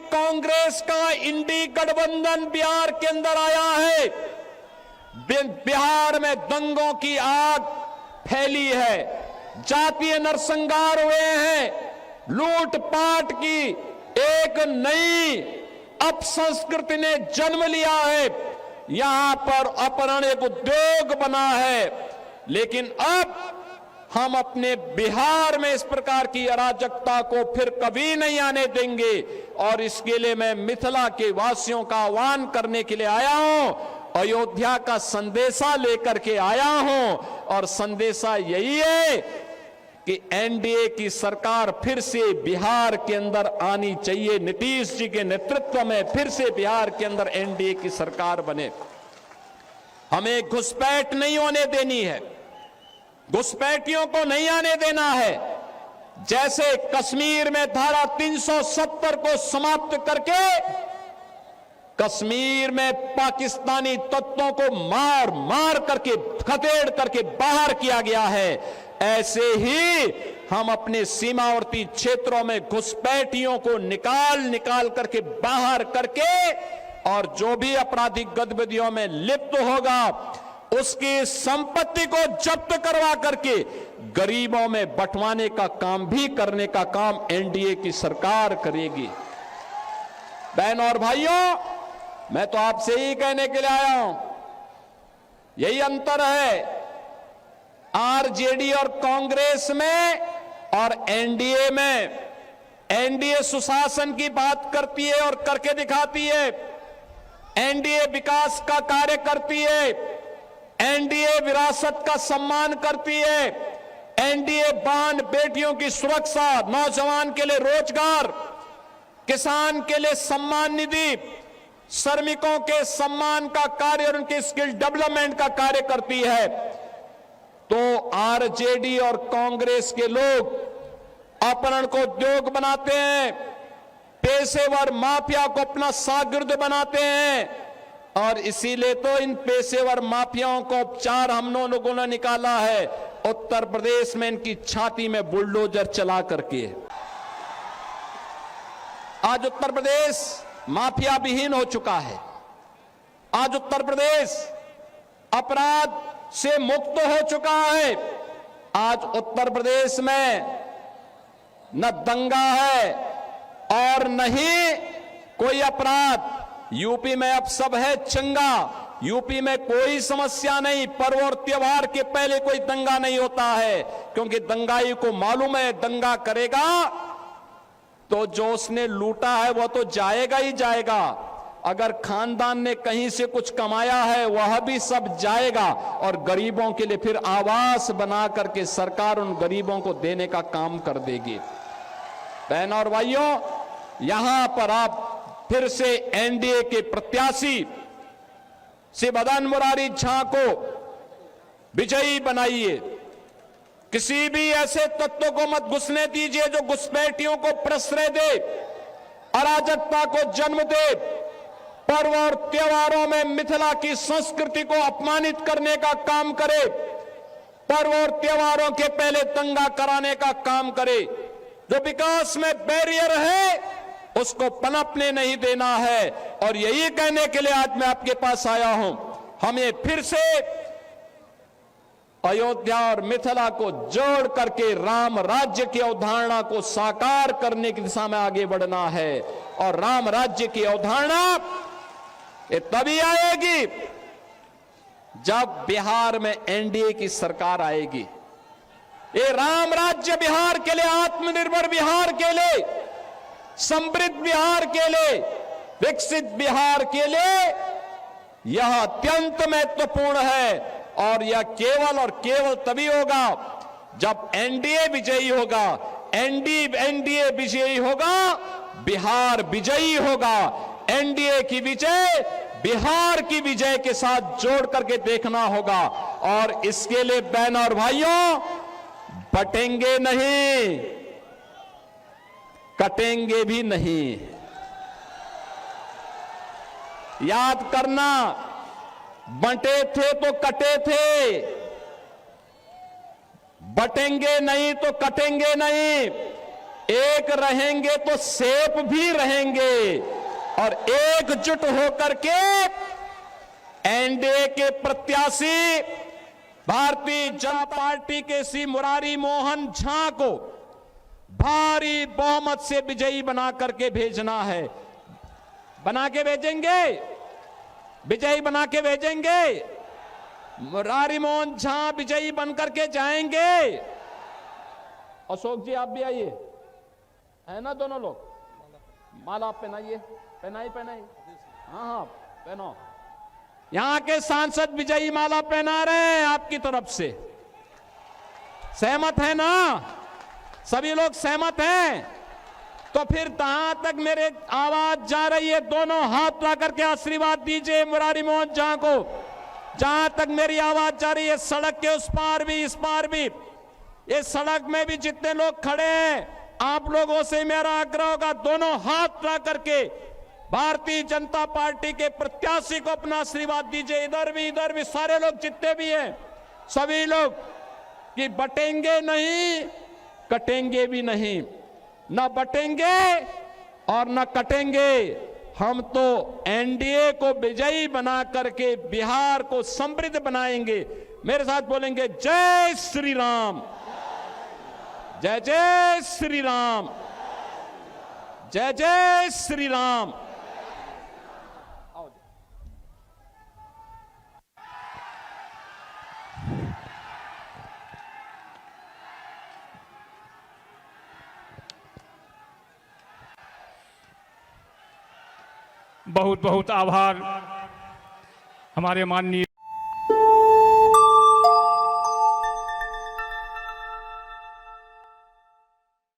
कांग्रेस का इंडी गठबंधन बिहार के अंदर आया है। बिहार में दंगों की आग फैली है, जातीय नरसंहार हुए हैं, लूटपाट की एक नई अपसंस्कृति ने जन्म लिया है। यहां पर अपहरण एक उद्योग बना है। लेकिन अब हम अपने बिहार में इस प्रकार की अराजकता को फिर कभी नहीं आने देंगे और इसके लिए मैं मिथिला के वासियों का आह्वान करने के लिए आया हूं, अयोध्या का संदेशा लेकर के आया हूं। और संदेशा यही है कि एनडीए की सरकार फिर से बिहार के अंदर आनी चाहिए। नीतीश जी के नेतृत्व में फिर से बिहार के अंदर एनडीए की सरकार बने। हमें घुसपैठ नहीं होने देनी है, घुसपैठियों को नहीं आने देना है। जैसे कश्मीर में धारा 370 को समाप्त करके कश्मीर में पाकिस्तानी तत्वों को मार मार करके खदेड़ करके बाहर किया गया है, ऐसे ही हम अपने सीमावर्ती क्षेत्रों में घुसपैठियों को निकाल करके बाहर करके और जो भी आपराधिक गतिविधियों में लिप्त होगा उसकी संपत्ति को जब्त करवा करके गरीबों में बंटवाने का काम भी करने का काम एनडीए की सरकार करेगी। बहनों और भाइयों, मैं तो आपसे ही कहने के लिए आया हूं, यही अंतर है आरजेडी और कांग्रेस में और एनडीए में। एनडीए सुशासन की बात करती है और करके दिखाती है, एनडीए विकास का कार्य करती है, एनडीए विरासत का सम्मान करती है, एनडीए बहन बेटियों की सुरक्षा, नौजवान के लिए रोजगार, किसान के लिए सम्मान निधि, श्रमिकों के सम्मान का कार्य और उनके स्किल डेवलपमेंट का कार्य करती है। तो आरजेडी और कांग्रेस के लोग अपहरण को उद्योग बनाते हैं, पेशेवर माफिया को अपना शागिर्द बनाते हैं और इसीलिए तो इन पेशेवर माफियाओं को उपचार हम लोगों ने निकाला है उत्तर प्रदेश में इनकी छाती में बुलडोजर चला करके। आज उत्तर प्रदेश माफिया विहीन हो चुका है। आज उत्तर प्रदेश अपराध से मुक्त हो चुका है। आज उत्तर प्रदेश में न दंगा है और न ही कोई अपराध। यूपी में अब सब है चंगा, यूपी में कोई समस्या नहीं। पर्व और त्योहार के पहले कोई दंगा नहीं होता है, क्योंकि दंगाई को मालूम है दंगा करेगा तो जो उसने लूटा है वह तो जाएगा ही जाएगा। अगर खानदान ने कहीं से कुछ कमाया है वह भी सब जाएगा और गरीबों के लिए फिर आवास बना करके सरकार उन गरीबों को देने का काम कर देगी। बहनों और भाइयों, यहां पर आप फिर से एनडीए के प्रत्याशी श्री मदन मुरारी झा को विजयी बनाइए। किसी भी ऐसे तत्व को मत घुसने दीजिए जो घुसपैठियों को प्रश्रय दे, अराजकता को जन्म दे, पर्व और त्योहारों में मिथिला की संस्कृति को अपमानित करने का काम करे, पर्व और त्योहारों के पहले दंगा कराने का काम करे। जो विकास में बैरियर है उसको पनपने नहीं देना है। और यही कहने के लिए आज मैं आपके पास आया हूं, हमें फिर से अयोध्या और मिथिला को जोड़ करके राम राज्य की अवधारणा को साकार करने की दिशा में आगे बढ़ना है। और राम राज्य की अवधारणा ये तभी आएगी जब बिहार में एनडीए की सरकार आएगी। ये राम राज्य बिहार के लिए, आत्मनिर्भर बिहार के लिए, समृद्ध बिहार के लिए, विकसित बिहार के लिए यह अत्यंत महत्वपूर्ण है। और यह केवल और केवल तभी होगा जब एनडीए विजयी होगा। एनडीए विजयी होगा, बिहार विजयी होगा। एनडीए की विजय बिहार की विजय के साथ जोड़ करके देखना होगा। और इसके लिए बहनों और भाइयों, बटेंगे नहीं, कटेंगे भी नहीं। याद करना, बंटे थे तो कटे थे, बटेंगे नहीं तो कटेंगे नहीं। एक रहेंगे तो सेफ भी रहेंगे और एकजुट होकर के एनडीए के प्रत्याशी भारतीय जनता पार्टी के श्री मुरारी मोहन झा को भारी बहुमत से विजयी बना करके भेजना है। बना के भेजेंगे, विजयी बना के भेजेंगे। मुरारी मोहन झा विजयी बनकर के जाएंगे। अशोक जी आप भी आइए, है ना दोनों लोग। माला आप पहनाइए, पहनाई। हाँ पहनो। यहां के सांसद विजयी माला पहना रहे हैं आपकी तरफ से। सहमत है ना? सभी लोग सहमत हैं? तो फिर जहां तक मेरे आवाज जा रही है, दोनों हाथ ला करके आशीर्वाद दीजिए मुरारी मोहन झा को। जहां तक मेरी आवाज जा रही है, सड़क के उस पार भी इस पार भी, ये सड़क में भी जितने लोग खड़े हैं, आप लोगों से मेरा आग्रह होगा, दोनों हाथ ला करके भारतीय जनता पार्टी के प्रत्याशी को अपना आशीर्वाद दीजिए। इधर भी सारे लोग जितने भी हैं, सभी लोग, कि बटेंगे नहीं, कटेंगे भी नहीं। न बटेंगे और न कटेंगे। हम तो एनडीए को विजयी बना करके बिहार को समृद्ध बनाएंगे। मेरे साथ बोलेंगे, जय श्री राम, जय जय श्री राम, जय जय श्री राम। बहुत बहुत आभार हमारे माननीय